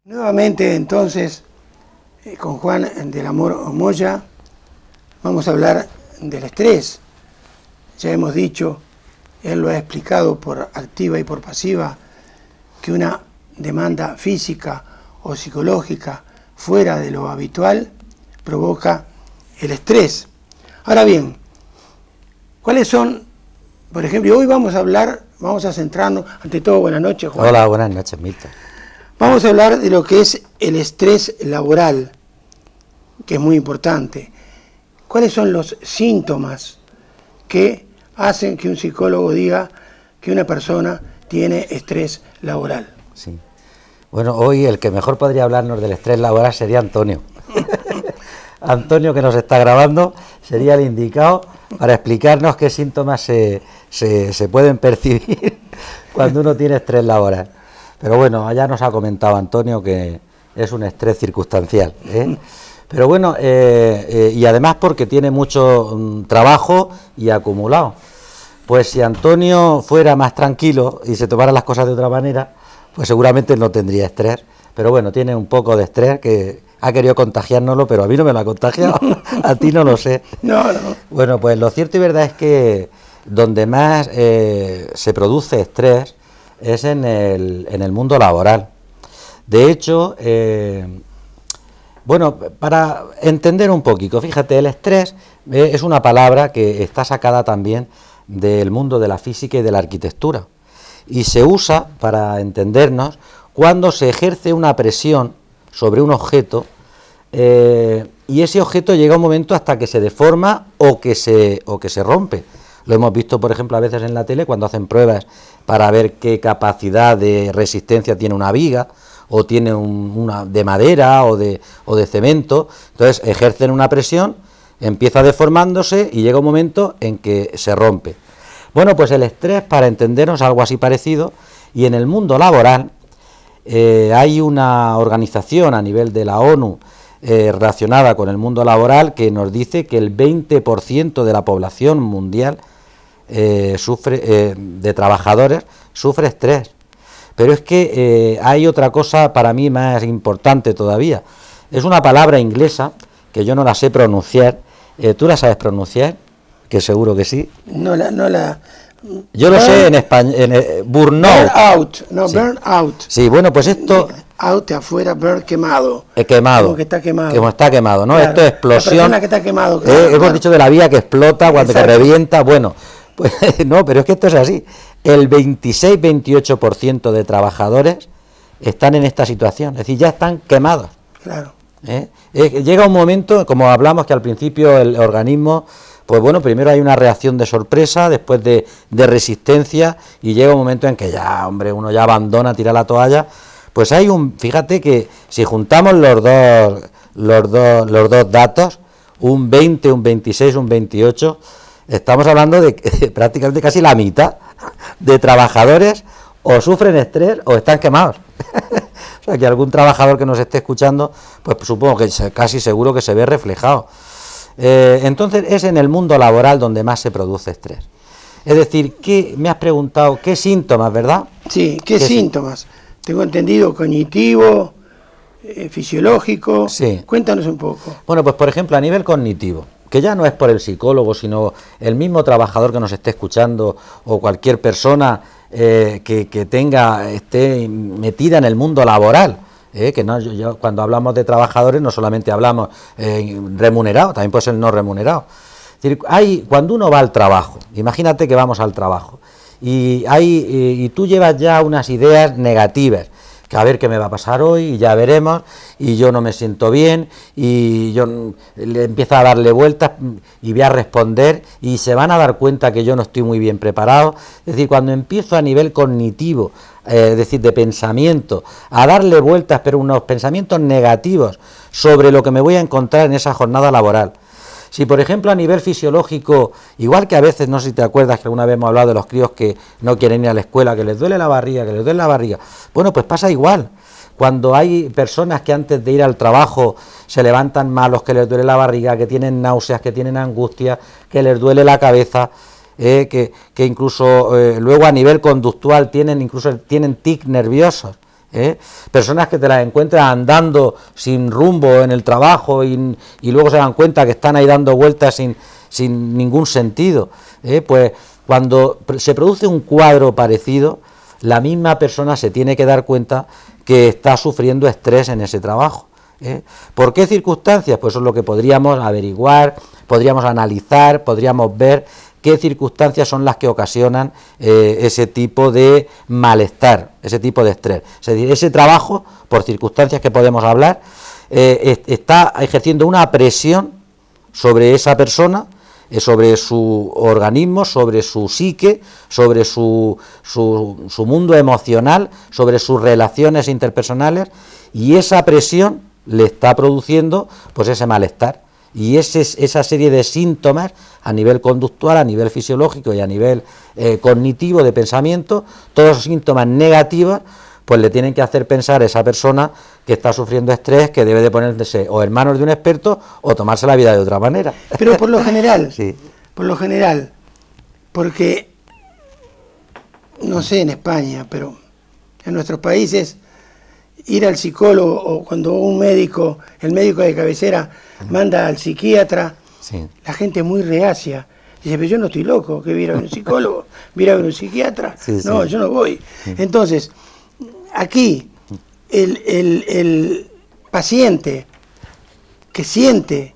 Nuevamente entonces, con Juan del Amor Moya, vamos a hablar del estrés. Ya hemos dicho, él lo ha explicado por activa y por pasiva, que una demanda física o psicológica fuera de lo habitual provoca el estrés. Ahora bien, ¿cuáles son, por ejemplo, hoy vamos a centrarnos, ante todo, buenas noches, Juan. Hola, buenas noches, Milton. Vamos a hablar de lo que es el estrés laboral, que es muy importante. ¿Cuáles son los síntomas que hacen que un psicólogo diga que una persona tiene estrés laboral? Sí. Bueno, hoy el que mejor podría hablarnos del estrés laboral sería Antonio. Antonio, que nos está grabando, sería el indicado para explicarnos qué síntomas se pueden percibir cuando uno tiene estrés laboral. Pero bueno, ya nos ha comentado Antonio que es un estrés circunstancial, ¿eh? Pero bueno, y además porque tiene mucho trabajo y acumulado. Pues si Antonio fuera más tranquilo y se tomara las cosas de otra manera, pues seguramente no tendría estrés. Pero bueno, tiene un poco de estrés que ha querido contagiárnoslo, pero a mí no me lo ha contagiado, a ti no lo sé. No. Bueno, pues lo cierto y verdad es que donde más se produce estrés es en el mundo laboral. De hecho, bueno, para entender un poquito, fíjate, el estrés es una palabra que está sacada también del mundo de la física y de la arquitectura, y se usa, para entendernos, cuando se ejerce una presión sobre un objeto, y ese objeto llega un momento hasta que se deforma o que se rompe. Lo hemos visto, por ejemplo, a veces en la tele cuando hacen pruebas para ver qué capacidad de resistencia tiene una viga, o tiene una de madera o de cemento. Entonces ejercen una presión, empieza deformándose y llega un momento en que se rompe. Bueno, pues el estrés, para entendernos, algo así parecido, y en el mundo laboral hay una organización a nivel de la ONU relacionada con el mundo laboral que nos dice que el 20% de la población mundial de trabajadores sufre estrés. Pero es que hay otra cosa para mí más importante todavía. Es una palabra inglesa que yo no la sé pronunciar. ¿Tú la sabes pronunciar? Que seguro que sí. No la. Yo lo sé en español, burnout. Sí. Burnout. Sí, bueno, pues esto... Out de afuera, burn, quemado. Quemado. Como que está quemado. Como está quemado, ¿no? Claro. Esto es explosión. La persona que está quemado. Claro, hemos dicho de la vía que explota, cuando que revienta, bueno... Pues no, pero es que esto es así. El 26-28% de trabajadores están en esta situación, es decir, ya están quemados. Claro. Llega un momento, como hablamos, que al principio el organismo, pues bueno, primero hay una reacción de sorpresa, después de resistencia, y llega un momento en que ya, hombre, uno ya abandona, tira la toalla. Pues hay fíjate que si juntamos los dos datos, un 20, un 26, un 28, estamos hablando de prácticamente casi la mitad de trabajadores o sufren estrés o están quemados. O sea, que algún trabajador que nos esté escuchando, pues supongo que casi seguro que se ve reflejado. Entonces es en el mundo laboral donde más se produce estrés. Es decir, me has preguntado qué síntomas, ¿verdad? Sí, ¿qué síntomas? Tengo entendido cognitivo, fisiológico. Sí. Cuéntanos un poco. Bueno, pues por ejemplo, a nivel cognitivo, que ya no es por el psicólogo, sino el mismo trabajador que nos esté escuchando, o cualquier persona que esté metida en el mundo laboral, que no, cuando hablamos de trabajadores no solamente hablamos remunerado, también puede ser no remunerado. Es decir, cuando uno va al trabajo, imagínate que vamos al trabajo, y tú llevas ya unas ideas negativas, que a ver qué me va a pasar hoy, y ya veremos, y yo no me siento bien, y yo le empiezo a darle vueltas, y voy a responder, y se van a dar cuenta que yo no estoy muy bien preparado. Es decir, cuando empiezo a nivel cognitivo, es decir, de pensamiento, a darle vueltas, pero unos pensamientos negativos sobre lo que me voy a encontrar en esa jornada laboral. Si, por ejemplo, a nivel fisiológico, igual que a veces, no sé si te acuerdas que alguna vez hemos hablado de los críos que no quieren ir a la escuela, que les duele la barriga, bueno, pues pasa igual. Cuando hay personas que antes de ir al trabajo se levantan malos, que les duele la barriga, que tienen náuseas, que tienen angustia, que les duele la cabeza, que incluso luego a nivel conductual tienen tics nerviosos, Personas que te las encuentras andando sin rumbo en el trabajo y luego se dan cuenta que están ahí dando vueltas sin ningún sentido. Pues cuando se produce un cuadro parecido, la misma persona se tiene que dar cuenta que está sufriendo estrés en ese trabajo. ¿Por qué circunstancias? Pues eso es lo que podríamos averiguar, podríamos analizar, podríamos ver qué circunstancias son las que ocasionan ese tipo de malestar, ese tipo de estrés. Es decir, ese trabajo, por circunstancias que podemos hablar, está ejerciendo una presión sobre esa persona, sobre su organismo, sobre su psique, sobre su mundo emocional, sobre sus relaciones interpersonales, y esa presión le está produciendo pues ese malestar. Y esa serie de síntomas a nivel conductual, a nivel fisiológico y a nivel cognitivo de pensamiento, todos los síntomas negativos, pues le tienen que hacer pensar a esa persona que está sufriendo estrés, que debe de ponerse o en manos de un experto o tomarse la vida de otra manera. Pero por lo general, sí. Porque, no sé en España, pero en nuestros países, ir al psicólogo o cuando el médico de cabecera manda al psiquiatra, sí, la gente es muy reacia. Dice, pero yo no estoy loco, que voy a ir a ver un psicólogo, voy a ir a ver un psiquiatra. Sí, no, sí. yo no voy. Entonces, aquí, el paciente que siente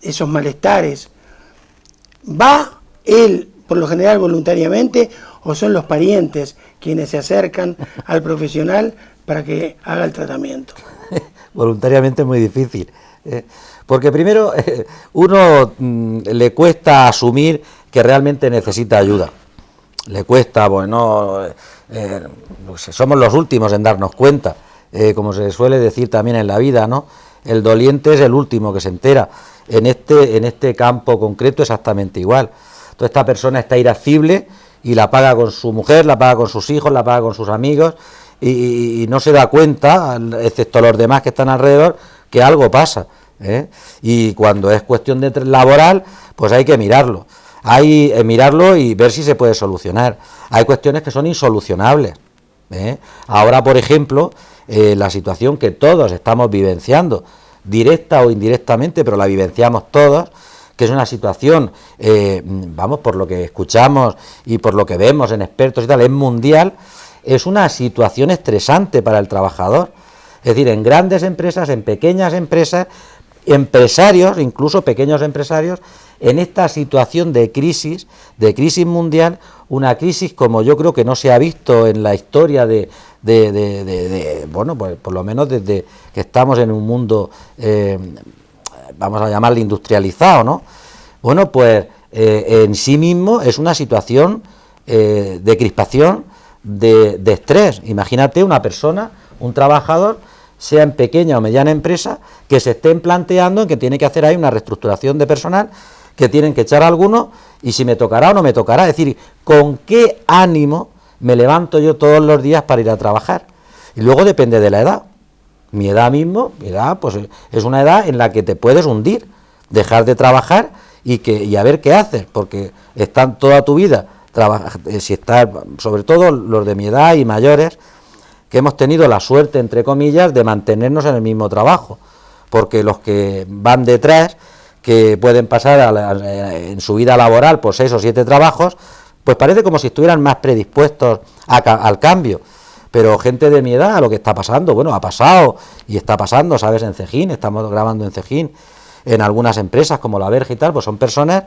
esos malestares, ¿va él, por lo general, voluntariamente, o son los parientes quienes se acercan al profesional para que haga el tratamiento? Voluntariamente es muy difícil, porque primero uno le cuesta asumir que realmente necesita ayuda, le cuesta, bueno, somos los últimos en darnos cuenta, como se suele decir también en la vida, ¿no? El doliente es el último que se entera. En este campo concreto exactamente igual. Entonces esta persona está irascible y la paga con su mujer, la paga con sus hijos, la paga con sus amigos, y no se da cuenta, excepto los demás que están alrededor, que algo pasa, y cuando es cuestión de laboral, pues hay que mirarlo, mirarlo y ver si se puede solucionar. Hay cuestiones que son insolucionables. Ahora, por ejemplo, la situación que todos estamos vivenciando, directa o indirectamente, pero la vivenciamos todos, que es una situación, por lo que escuchamos y por lo que vemos en expertos y tal, es mundial. Es una situación estresante para el trabajador. Es decir, en grandes empresas, en pequeñas empresas, empresarios, incluso pequeños empresarios, en esta situación de crisis mundial, una crisis como yo creo que no se ha visto en la historia pues por lo menos desde que estamos en un mundo, vamos a llamarle industrializado, ¿no? Bueno, pues en sí mismo es una situación de crispación, de estrés. Imagínate una persona, un trabajador, sea en pequeña o mediana empresa, que se estén planteando en que tiene que hacer ahí una reestructuración de personal, que tienen que echar a alguno, y si me tocará o no me tocará. Es decir, ¿con qué ánimo me levanto yo todos los días para ir a trabajar? Y luego depende de la edad. Mi edad pues es una edad en la que te puedes hundir, dejar de trabajar y a ver qué haces, porque están toda tu vida, si estás, sobre todo los de mi edad y mayores, que hemos tenido la suerte, entre comillas, de mantenernos en el mismo trabajo, porque los que van detrás, que pueden pasar en su vida laboral por 6 o 7 trabajos, pues parece como si estuvieran más predispuestos al cambio. Pero gente de mi edad, lo que está pasando, bueno, ha pasado y está pasando, ¿sabes? En Cejín, estamos grabando en Cejín, en algunas empresas como la Verge y tal, pues son personas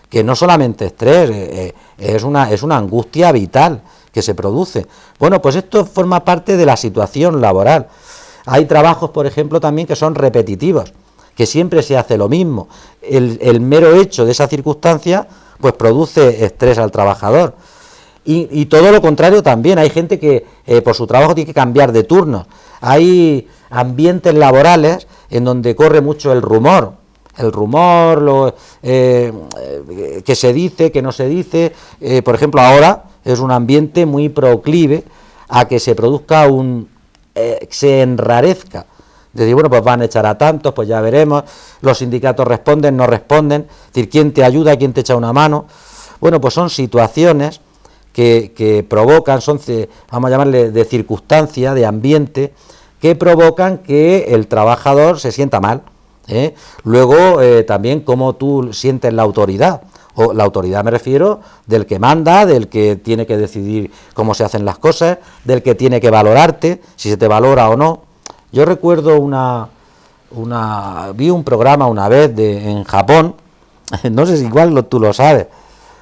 que no solamente estrés, es una angustia vital que se produce. Bueno, pues esto forma parte de la situación laboral. Hay trabajos, por ejemplo, también que son repetitivos, que siempre se hace lo mismo. El mero hecho de esa circunstancia, pues produce estrés al trabajador. Y todo lo contrario también, hay gente que por su trabajo tiene que cambiar de turno. Hay ambientes laborales en donde corre mucho el rumor, que se dice, que no se dice. Por ejemplo, ahora es un ambiente muy proclive a que se produzca se enrarezca. Es decir, bueno, pues van a echar a tantos, pues ya veremos, los sindicatos responden, no responden, es decir, quién te ayuda, quién te echa una mano. Bueno, pues son situaciones que provocan, vamos a llamarle de circunstancia, de ambiente, que provocan que el trabajador se sienta mal. Luego también cómo tú sientes la autoridad, o la autoridad me refiero del que manda, del que tiene que decidir cómo se hacen las cosas, del que tiene que valorarte, si se te valora o no. Yo recuerdo vi un programa una vez en Japón, no sé si igual tú lo sabes,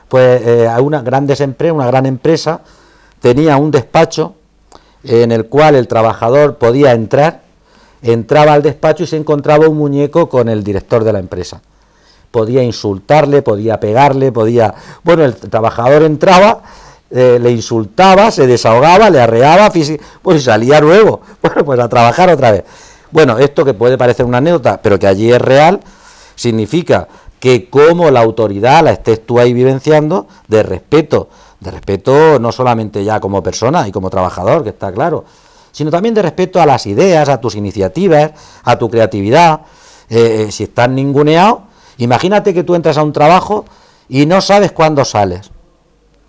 pues una gran empresa tenía un despacho en el cual el trabajador podía entraba al despacho y se encontraba un muñeco con el director de la empresa. Podía insultarle, podía pegarle, bueno, el trabajador entraba, le insultaba, se desahogaba, le arreaba, pues y salía luego, bueno, pues a trabajar otra vez. Bueno, esto que puede parecer una anécdota, pero que allí es real, significa que como la autoridad la estés tú ahí vivenciando, de respeto no solamente ya como persona y como trabajador, que está claro, sino también de respeto a las ideas, a tus iniciativas, a tu creatividad. Si estás ninguneado, imagínate que tú entras a un trabajo y no sabes cuándo sales.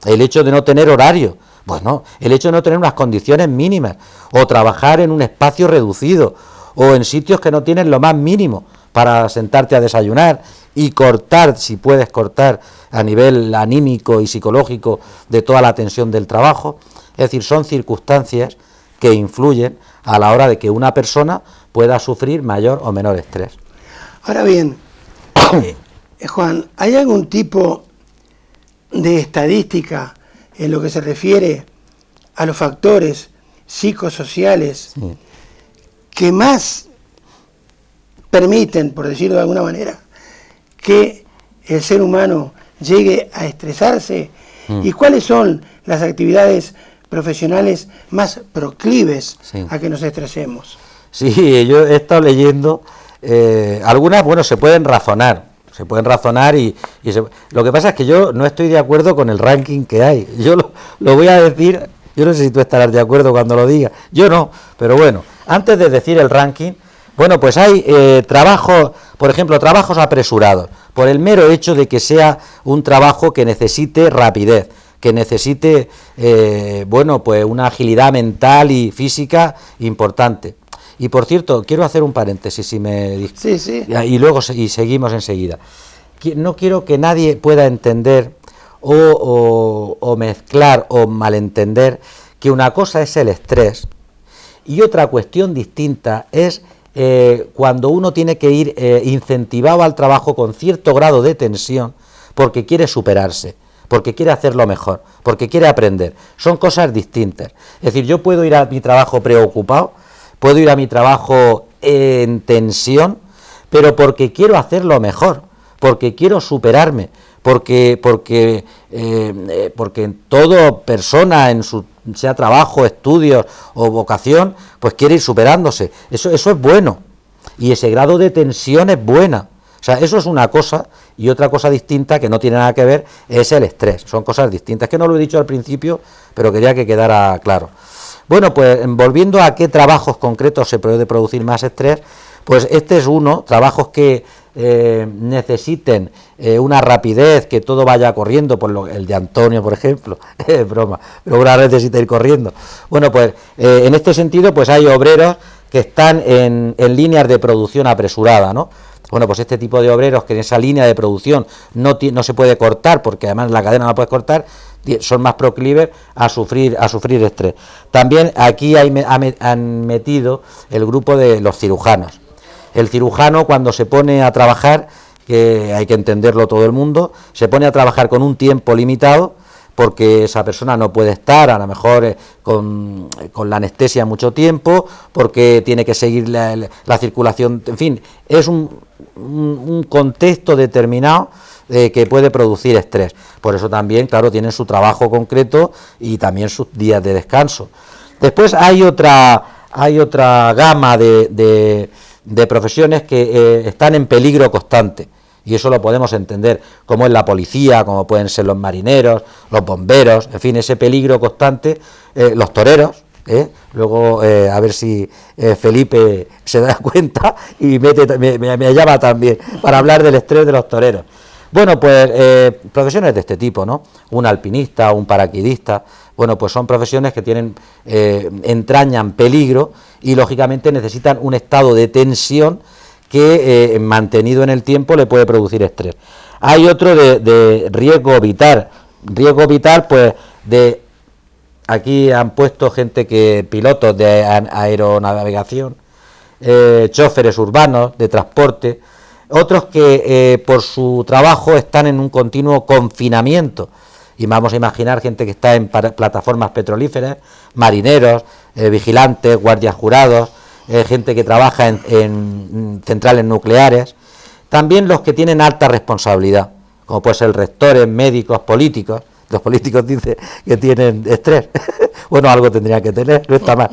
El hecho de no tener horario, bueno, el hecho de no tener unas condiciones mínimas, o trabajar en un espacio reducido, o en sitios que no tienen lo más mínimo para sentarte a desayunar y cortar, si puedes cortar a nivel anímico y psicológico de toda la tensión del trabajo. Es decir, son circunstancias que influyen a la hora de que una persona pueda sufrir mayor o menor estrés. Ahora bien, Juan, ¿hay algún tipo de estadística en lo que se refiere a los factores psicosociales que más permiten, por decirlo de alguna manera, que el ser humano llegue a estresarse? ¿Y cuáles son las actividades profesionales más proclives a que nos estresemos? Sí, yo he estado leyendo algunas, bueno, se pueden razonar y lo que pasa es que yo no estoy de acuerdo con el ranking que hay. Yo lo voy a decir, yo no sé si tú estarás de acuerdo cuando lo diga, yo no, pero bueno, antes de decir el ranking, bueno, pues hay trabajos, por ejemplo, trabajos apresurados, por el mero hecho de que sea un trabajo que necesite rapidez, que necesite, bueno, pues una agilidad mental y física importante. Y por cierto, quiero hacer un paréntesis, si me... Sí, sí. Y luego seguimos enseguida. No quiero que nadie pueda entender o mezclar o malentender que una cosa es el estrés y otra cuestión distinta es cuando uno tiene que ir incentivado al trabajo con cierto grado de tensión porque quiere superarse, porque quiere hacerlo mejor, porque quiere aprender. Son cosas distintas. Es decir, yo puedo ir a mi trabajo preocupado, puedo ir a mi trabajo en tensión, pero porque quiero hacerlo mejor, porque quiero superarme, porque toda persona en su sea trabajo, estudios o vocación, pues quiere ir superándose. Eso es bueno. Y ese grado de tensión es buena. O sea, eso es una cosa, y otra cosa distinta que no tiene nada que ver es el estrés. Son cosas distintas. Que no lo he dicho al principio, pero quería que quedara claro. Bueno, pues volviendo a qué trabajos concretos se puede producir más estrés, pues este es uno, trabajos que necesiten una rapidez, que todo vaya corriendo, por el de Antonio, por ejemplo, es broma, pero una necesita ir corriendo. Bueno, pues en este sentido, pues hay obreros que están en líneas de producción apresurada, ¿no? Bueno, pues este tipo de obreros que en esa línea de producción no se puede cortar, porque además la cadena no la puedes cortar, son más proclives a sufrir estrés. También aquí han metido el grupo de los cirujanos. El cirujano, cuando se pone a trabajar, que hay que entenderlo todo el mundo, se pone a trabajar con un tiempo limitado, porque esa persona no puede estar a lo mejor con la anestesia mucho tiempo, porque tiene que seguir la circulación, en fin, es un contexto determinado que puede producir estrés. Por eso también, claro, tienen su trabajo concreto y también sus días de descanso. Después hay otra gama de profesiones que están en peligro constante, y eso lo podemos entender, como es la policía, como pueden ser los marineros, los bomberos, en fin, ese peligro constante, los toreros, luego a ver si Felipe se da cuenta y me llama también para hablar del estrés de los toreros. Bueno, pues profesiones de este tipo, ¿no? Un alpinista, un paracaidista, bueno, pues son profesiones que tienen, entrañan peligro y lógicamente necesitan un estado de tensión que mantenido en el tiempo le puede producir estrés. Hay otro de riesgo vital, pues aquí han puesto gente pilotos de aeronavegación, choferes urbanos de transporte, otros que por su trabajo están en un continuo confinamiento, y vamos a imaginar gente que está en plataformas petrolíferas, marineros, vigilantes, guardias jurados, gente que trabaja en centrales nucleares, también los que tienen alta responsabilidad, como puede ser rectores, médicos, políticos. Los políticos dicen que tienen estrés. Bueno, algo tendrían que tener, no está mal.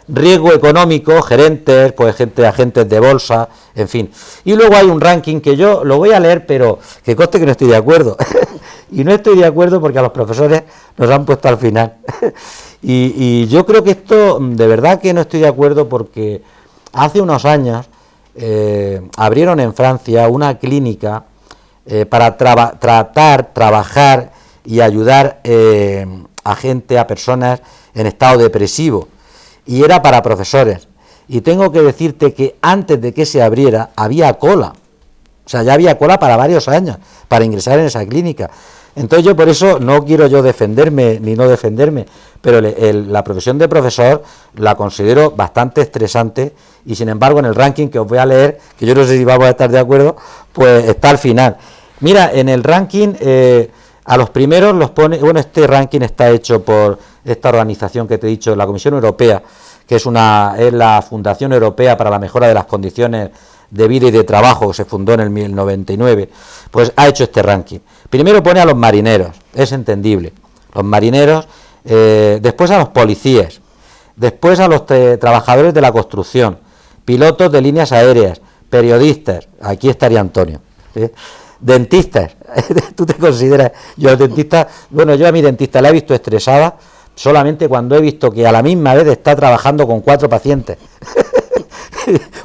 Riesgo económico, gerentes, pues agentes de bolsa, en fin. Y luego hay un ranking que yo lo voy a leer, pero que conste que no estoy de acuerdo. Y no estoy de acuerdo porque a los profesores nos han puesto al final. Y yo creo que esto, de verdad que no estoy de acuerdo, porque hace unos años abrieron en Francia una clínica para trabajar y ayudar a personas en estado depresivo, y era para profesores, y tengo que decirte que antes de que se abriera había cola, o sea, ya había cola para varios años para ingresar en esa clínica. Entonces yo por eso no quiero yo defenderme ni no defenderme, pero la profesión de profesor la considero bastante estresante, y sin embargo en el ranking que os voy a leer, que yo no sé si vamos a estar de acuerdo, pues está al final. Mira, en el ranking a los primeros los pone, bueno, este ranking está hecho por esta organización que te he dicho, la Comisión Europea, que es la Fundación Europea para la Mejora de las Condiciones de Vida y de Trabajo, que se fundó en el 99, pues ha hecho este ranking. Primero pone a los marineros, es entendible, los marineros, después a los policías, después a los trabajadores de la construcción, pilotos de líneas aéreas, periodistas, aquí estaría Antonio, dentistas, tú te consideras, yo a mi dentista la he visto estresada solamente cuando he visto que a la misma vez está trabajando con 4 pacientes.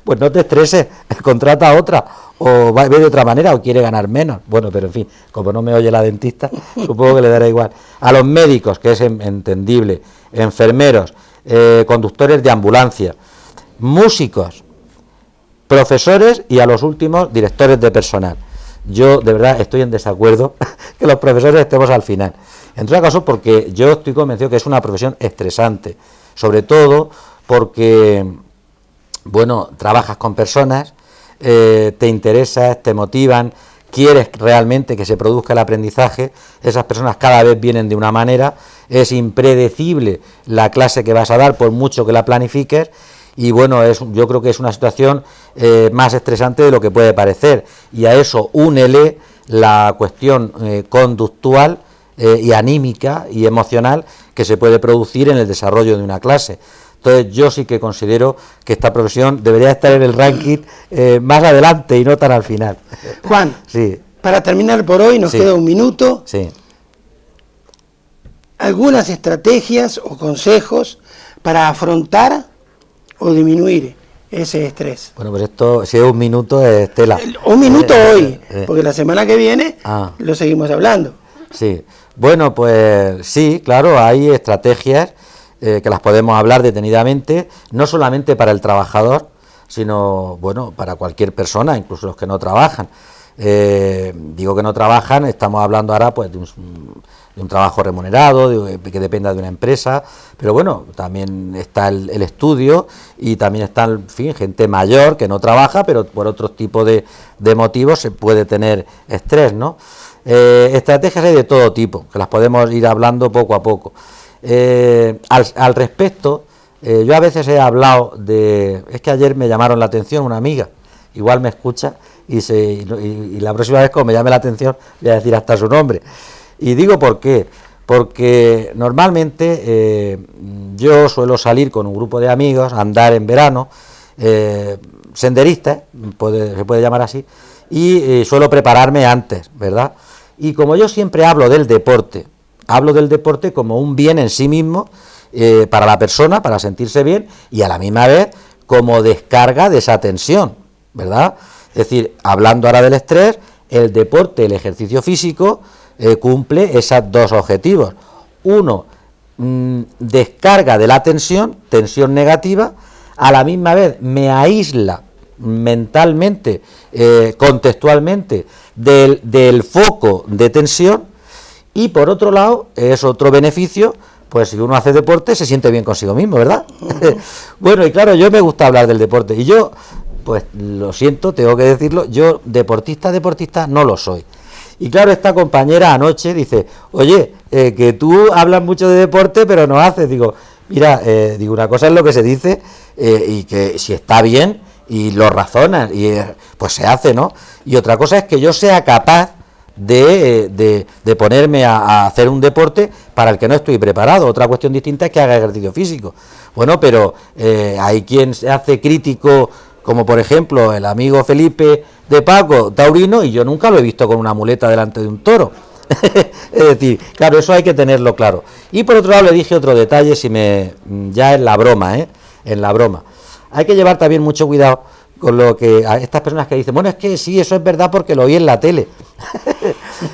Pues no te estreses, contrata a otra, o ve de otra manera, o quiere ganar menos. Bueno, pero en fin, como no me oye la dentista, supongo que le dará igual. A los médicos, que es entendible, enfermeros, conductores de ambulancia, músicos, profesores y a los últimos, directores de personal. Yo de verdad estoy en desacuerdo que los profesores estemos al final. En todo caso, porque yo estoy convencido que es una profesión estresante, sobre todo porque, bueno, trabajas con personas, te interesas, te motivan, quieres realmente que se produzca el aprendizaje, esas personas cada vez vienen de una manera, es impredecible la clase que vas a dar por mucho que la planifiques. Y bueno, yo creo que es una situación más estresante de lo que puede parecer, y a eso únele la cuestión conductual y anímica y emocional que se puede producir en el desarrollo de una clase. Entonces yo sí que considero que esta profesión debería estar en el ranking más adelante y no tan al final. Juan, sí. Para terminar por hoy nos queda un minuto. Sí. ¿Algunas estrategias o consejos para afrontar o disminuir ese estrés? Bueno, pues esto, si es un minuto, es tela. Un minuto hoy, porque la semana que viene lo seguimos hablando. Sí, bueno, pues sí, claro, hay estrategias que las podemos hablar detenidamente, no solamente para el trabajador, sino, bueno, para cualquier persona, incluso los que no trabajan. Digo que no trabajan, estamos hablando ahora pues de un trabajo remunerado, que dependa de una empresa, pero bueno, también está el estudio, y también está, en fin, gente mayor que no trabaja, pero por otros tipos de motivos se puede tener estrés, ¿no? Estrategias hay de todo tipo, que las podemos ir hablando poco a poco. Al respecto, yo a veces he hablado es que ayer me llamaron la atención una amiga, igual me escucha, y la próxima vez como me llame la atención voy a decir hasta su nombre. Y digo por qué, porque normalmente yo suelo salir con un grupo de amigos a andar en verano, senderistas, se puede llamar así, y suelo prepararme antes, ¿verdad? Y como yo siempre hablo del deporte como un bien en sí mismo, para la persona, para sentirse bien, y a la misma vez como descarga de esa tensión, ¿verdad? Es decir, hablando ahora del estrés, el deporte, el ejercicio físico, cumple esos dos objetivos. Uno, descarga de la tensión negativa, a la misma vez me aísla mentalmente, contextualmente, del foco de tensión, y por otro lado, es otro beneficio, pues si uno hace deporte se siente bien consigo mismo, ¿verdad? Bueno, y claro, yo me gusta hablar del deporte, y yo, pues lo siento, tengo que decirlo, yo deportista no lo soy. Y claro, esta compañera anoche dice, oye, que tú hablas mucho de deporte, pero no haces. Digo, mira, digo, una cosa es lo que se dice, y que si está bien, y lo razonas, y pues se hace, ¿no? Y otra cosa es que yo sea capaz de ponerme a hacer un deporte para el que no estoy preparado. Otra cuestión distinta es que haga ejercicio físico. Bueno, pero hay quien se hace crítico, como por ejemplo el amigo Felipe de Paco, taurino, y yo nunca lo he visto con una muleta delante de un toro. Es decir, claro, eso hay que tenerlo claro. Y por otro lado le dije otro detalle, ya en la broma, en la broma. Hay que llevar también mucho cuidado con lo que a estas personas que dicen, bueno, es que sí, eso es verdad porque lo oí en la tele.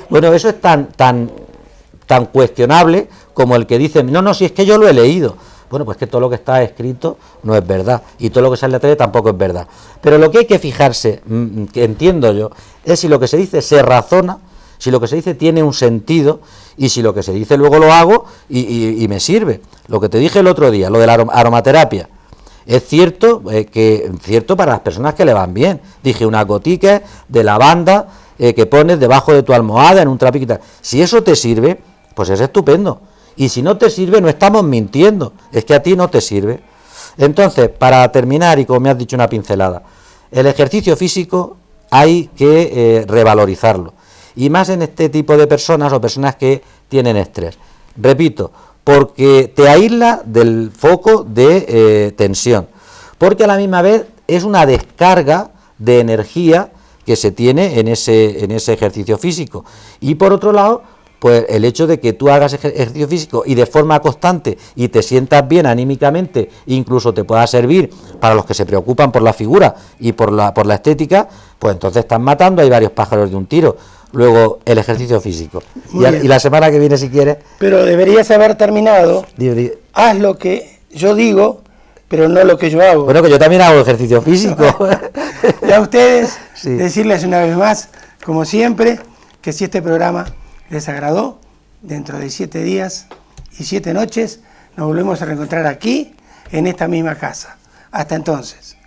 Bueno, eso es tan cuestionable como el que dice, no, si es que yo lo he leído. Bueno, pues que todo lo que está escrito no es verdad, y todo lo que sale en la tele tampoco es verdad. Pero lo que hay que fijarse, que entiendo yo, es si lo que se dice se razona, si lo que se dice tiene un sentido, y si lo que se dice luego lo hago y me sirve. Lo que te dije el otro día, lo de la aromaterapia, es cierto, cierto para las personas que le van bien. Dije unas gotitas de lavanda que pones debajo de tu almohada en un trapito y tal. Si eso te sirve, pues es estupendo. Y si no te sirve, no estamos mintiendo, es que a ti no te sirve. Entonces, para terminar, y como me has dicho una pincelada, el ejercicio físico hay que revalorizarlo, y más en este tipo de personas o personas que tienen estrés. Repito, porque te aísla del foco de tensión, porque a la misma vez es una descarga de energía que se tiene en ese ejercicio físico, y por otro lado, pues el hecho de que tú hagas ejercicio físico y de forma constante y te sientas bien anímicamente, incluso te pueda servir para los que se preocupan por la figura y por la estética, pues entonces estás matando, hay varios pájaros de un tiro. Luego el ejercicio físico. Y la semana que viene, si quieres... Pero deberías haber terminado, haz lo que yo digo, pero no lo que yo hago. Bueno, que yo también hago ejercicio físico. Y a ustedes, sí, decirles una vez más, como siempre, que si este programa les agradó, dentro de 7 días y 7 noches nos volvemos a reencontrar aquí, en esta misma casa. Hasta entonces.